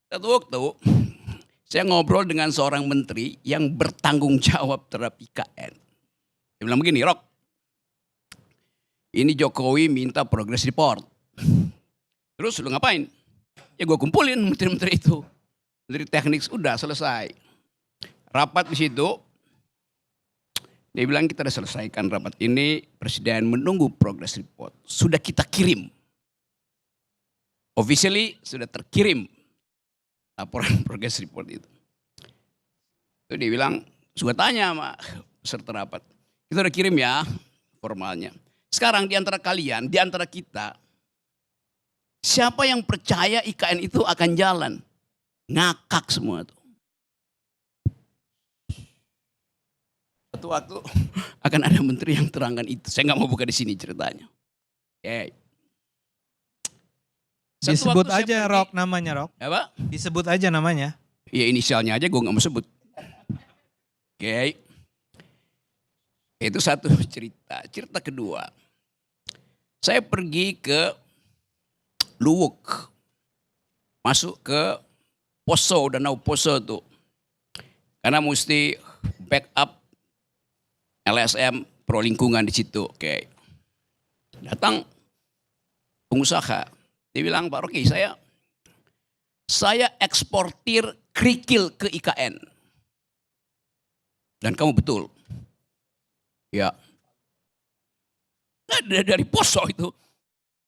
Satu waktu, saya ngobrol dengan seorang menteri yang bertanggung jawab terhadap IKN. Dia bilang begini, "Rok, ini Jokowi minta progress report. Terus lu ngapain?" Ya gue kumpulin menteri-menteri itu. Menteri teknik udah selesai. Rapat di situ, dia bilang kita udah selesaikan rapat ini, presiden menunggu progress report. Sudah kita kirim. Officially sudah terkirim laporan progress report itu. Itu dia bilang, sudah tanya sama peserta rapat. Kita udah kirim ya formalnya. Sekarang di antara kalian, di antara kita, siapa yang percaya IKN itu akan jalan? Ngakak semua tuh. Suatu waktu akan ada menteri yang terangkan itu. Saya nggak mau buka di sini ceritanya. Oke. Disebut aja Rok namanya Rok. Apa? Disebut aja namanya. Ya inisialnya aja gue nggak mau sebut. Oke. Itu satu cerita. Cerita kedua. Saya pergi ke Luwuk. Masuk ke Poso, Danau Poso tuh. Karena mesti backup LSM pro lingkungan di situ. Oke. Datang pengusaha. Dia bilang, "Pak Rocky, saya eksportir kerikil ke IKN." Dan kamu betul. Ya. Dari Poso itu.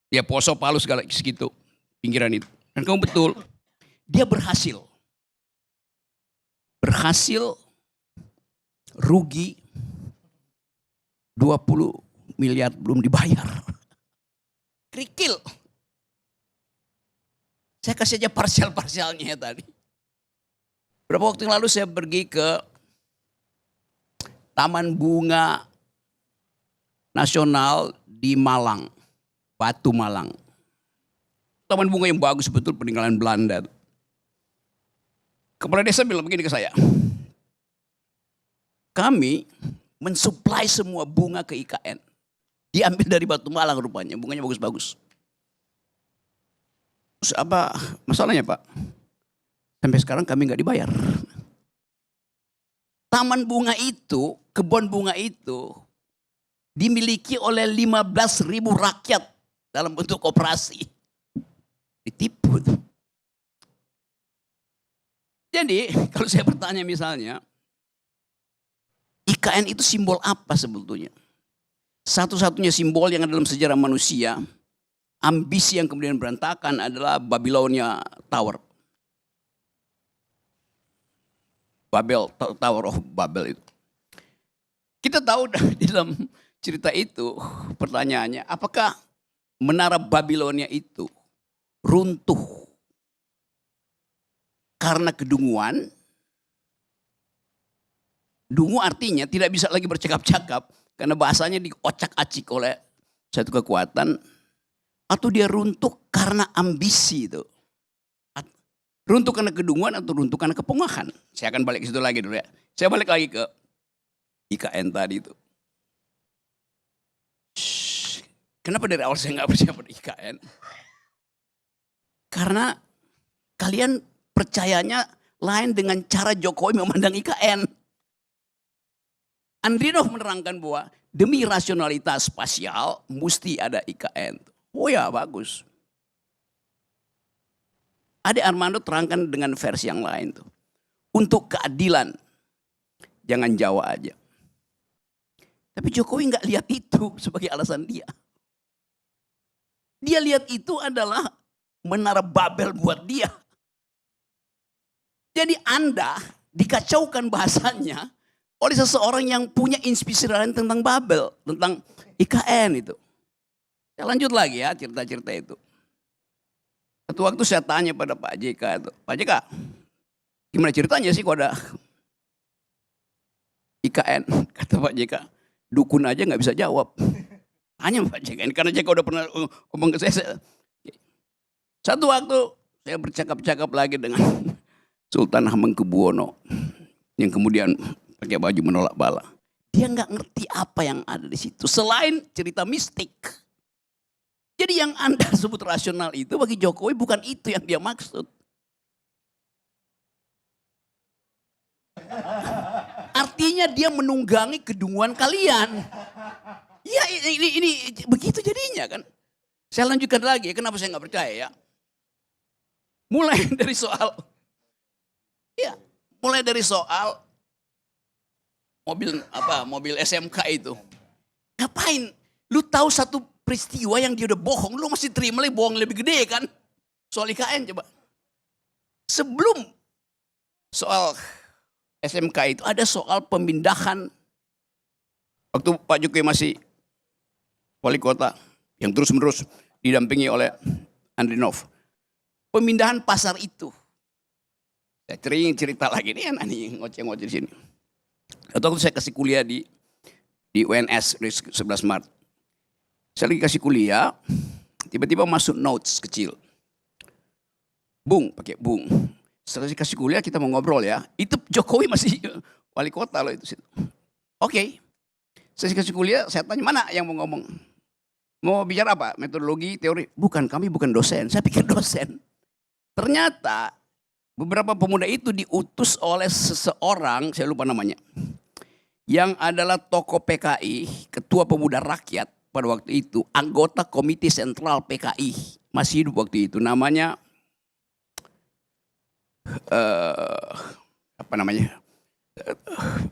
Ya Poso, Palu segala segitu. Pinggiran itu. Dan kamu betul. Dia berhasil. Berhasil rugi 20 miliar belum dibayar. Kerikil. Saya kasih aja parsial-parsialnya tadi. Beberapa waktu yang lalu saya pergi ke Taman Bunga Nasional di Malang, Batu Malang. Taman bunga yang bagus betul, peninggalan Belanda. Kepala desa bilang begini ke saya, "Kami mensuplai semua bunga ke IKN. Diambil dari Batu Malang rupanya, bunganya bagus-bagus." Terus apa masalahnya Pak? Sampai sekarang kami nggak dibayar. Taman bunga itu, kebun bunga itu dimiliki oleh 15.000 rakyat dalam bentuk koperasi. Ditipu tuh. Jadi kalau saya bertanya misalnya, IKN itu simbol apa sebetulnya? Satu-satunya simbol yang ada dalam sejarah manusia, ambisi yang kemudian berantakan adalah Babilonia Tower. Tower of Babel itu. Kita tahu di dalam cerita itu pertanyaannya, apakah menara Babilonia itu runtuh karena kedunguan? Dungu artinya tidak bisa lagi bercakap-cakap karena bahasanya diocak-acik oleh satu kekuatan. Atau dia runtuh karena ambisi itu. Runtuh karena kedunguan atau runtuh karena kepongahan. Saya akan balik ke situ lagi dulu ya. Saya balik lagi ke IKN tadi itu. Kenapa dari awal saya nggak percaya pada IKN? Karena kalian percayanya lain dengan cara Jokowi memandang IKN. Andrinov menerangkan bahwa demi rasionalitas spasial mesti ada IKN. Oh ya bagus. Ade Armando terangkan dengan versi yang lain tuh. Untuk keadilan jangan Jawa aja. Tapi Jokowi nggak lihat itu sebagai alasan dia. Dia lihat itu adalah menara Babel buat dia. Jadi Anda dikacaukan bahasanya oleh seseorang yang punya inspirasi lain tentang Babel, tentang IKN itu. Saya lanjut lagi ya cerita-cerita itu. Satu waktu saya tanya pada Pak JK itu, "Pak JK, gimana ceritanya sih kok ada IKN?" Kata Pak JK, "Dukun aja nggak bisa jawab." Tanya Pak JK, karena JK udah pernah ngomong ke saya. Satu waktu saya bercakap-cakap lagi dengan Sultan Hamengkubuwono yang kemudian pakai baju menolak bala. Dia nggak ngerti apa yang ada di situ selain cerita mistik. Jadi yang Anda sebut rasional itu bagi Jokowi bukan itu yang dia maksud. artinya dia menunggangi kedunguan kalian. Ya ini begitu jadinya kan. Saya lanjutkan lagi, kenapa saya nggak percaya ya. Mulai dari soal, mobil SMK itu. Ngapain? Lu tahu satu peristiwa yang dia udah bohong, lu masih terima lagi bohong lebih gede kan? Soal IKN coba. Sebelum soal SMK itu ada soal pemindahan waktu Pak Jokowi masih wali kota yang terus-menerus didampingi oleh Andrinov. Pemindahan pasar itu. Saya cerita lagi nih anak nih ngoceh-ngoceh di sini. Atau waktu saya kasih kuliah di UNS 11 Maret. Saya lagi kasih kuliah, tiba-tiba masuk notes kecil. Bung, pakai bung. Setelah kasih kuliah kita mau ngobrol ya. Itu Jokowi masih wali kota loh itu. Oke. Saya kasih kuliah, saya tanya mana yang mau ngomong. Mau bicara apa? Metodologi, teori? Bukan, kami bukan dosen. Saya pikir dosen. Ternyata beberapa pemuda itu diutus oleh seseorang, saya lupa namanya. Yang adalah tokoh PKI, ketua pemuda rakyat pada waktu itu. Anggota komite sentral PKI. Masih hidup waktu itu. Namanya,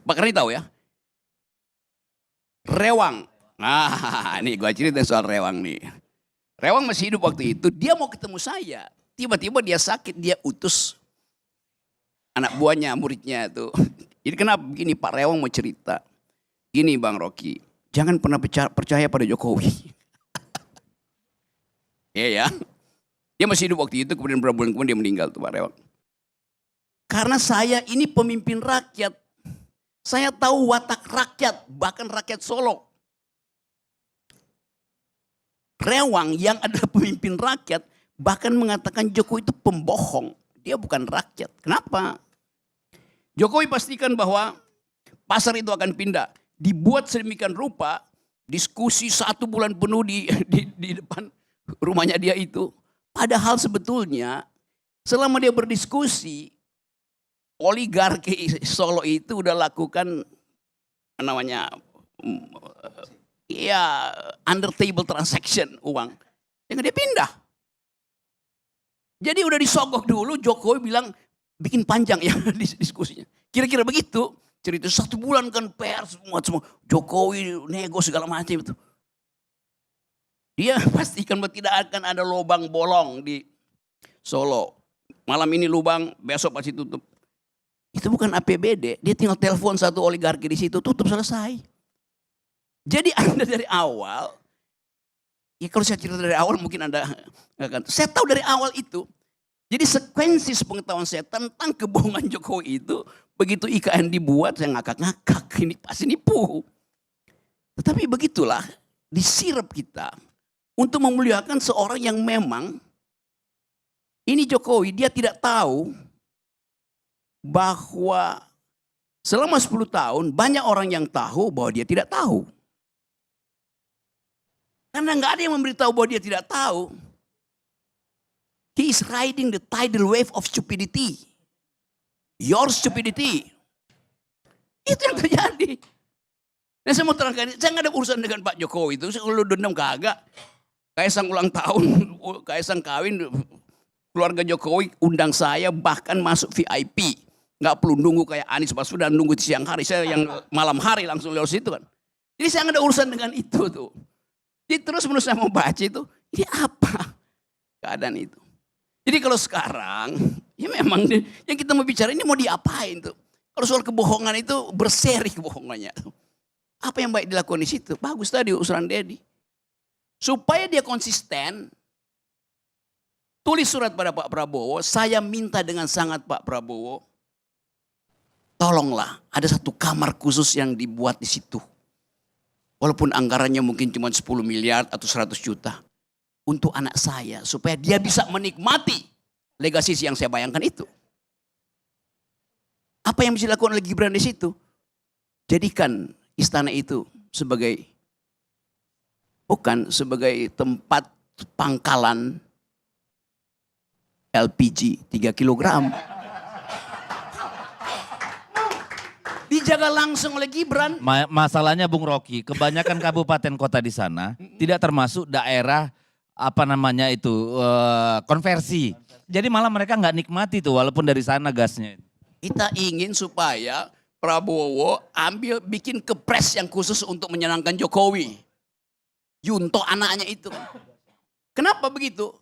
Pak Karni tahu ya? Rewang. Nah, ini gue cerita soal Rewang nih. Rewang masih hidup waktu itu, dia mau ketemu saya. Tiba-tiba dia sakit, dia utus anak buahnya, muridnya itu. Jadi kenapa begini, Pak Rewang mau cerita. Gini Bang Rocky, jangan pernah percaya pada Jokowi. Iya ya. Dia masih hidup waktu itu, kemudian beberapa bulan kemudian dia meninggal tuh Pak Rewang. Karena saya ini pemimpin rakyat. Saya tahu watak rakyat, bahkan rakyat Solo. Rewang yang adalah pemimpin rakyat bahkan mengatakan Jokowi itu pembohong. Dia bukan rakyat. Kenapa? Jokowi pastikan bahwa pasar itu akan pindah. Dibuat sedemikian rupa, diskusi 1 bulan penuh di depan rumahnya dia itu. Padahal sebetulnya selama dia berdiskusi, oligarki Solo itu udah lakukan namanya under table transaction uang. Yang dia pindah. Jadi udah disogok dulu, Jokowi bilang bikin panjang ya diskusinya. Kira-kira begitu. Cerita 1 bulan kan pers semua Jokowi nego segala macam itu. Dia pastikan bahwa tidak akan ada lubang bolong di Solo. Malam ini lubang, besok pasti tutup. Itu bukan APBD, dia tinggal telepon satu oligarki di situ, tutup selesai. Jadi Anda dari awal, ya kalau saya cerita dari awal mungkin Anda nggak akan. Saya tahu dari awal itu. Jadi sekuensi pengetahuan saya tentang kebohongan Jokowi itu, begitu IKN dibuat saya ngakak-ngakak, ini pasti nipu. Tetapi begitulah, disirap kita untuk memuliakan seorang yang memang, ini Jokowi dia tidak tahu bahwa selama 10 tahun banyak orang yang tahu bahwa dia tidak tahu. Karena nggak ada yang memberitahu bahwa dia tidak tahu. He is riding the tidal wave of stupidity. Your stupidity. Itu yang terjadi. Nah, saya mau terangkan, saya nggak ada urusan dengan Pak Jokowi itu. Kalau dendam kagak. Kaisang ulang tahun, Kaisang kawin, keluarga Jokowi undang saya bahkan masuk VIP. Nggak perlu nunggu kayak Anies Baswedan nunggu di siang hari. Saya yang malam hari langsung lewat situ kan. Jadi saya nggak ada urusan dengan itu tuh. Jadi terus menurut saya mau baca itu, ini apa keadaan itu. Jadi kalau sekarang, ya memang yang kita mau bicara ini mau diapain tuh. Kalau soal kebohongan itu berseri kebohongannya. Apa yang baik dilakukan di situ? Bagus tadi usulan Dedi. Supaya dia konsisten, tulis surat pada Pak Prabowo, saya minta dengan sangat Pak Prabowo, tolonglah ada satu kamar khusus yang dibuat di situ. Walaupun anggarannya mungkin cuma 10 miliar atau 100 juta. Untuk anak saya supaya dia bisa menikmati legasi yang saya bayangkan itu. Apa yang bisa dilakukan oleh Gibran di situ? Jadikan istana itu sebagai bukan sebagai tempat pangkalan LPG 3 kilogram. dijaga langsung oleh Gibran. Masalahnya Bung Rocky, kebanyakan kabupaten kota di sana tidak termasuk daerah konversi. Jadi malah mereka nggak nikmati tuh walaupun dari sana gasnya. Kita ingin supaya Prabowo bikin kepres yang khusus untuk menyenangkan Jokowi. Yunto anaknya itu. Kenapa begitu?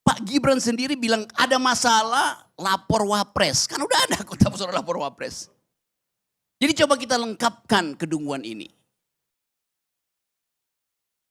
Pak Gibran sendiri bilang ada masalah lapor Wapres. Kan udah ada kota suara lapor Wapres. Jadi coba kita lengkapkan kedunguan ini.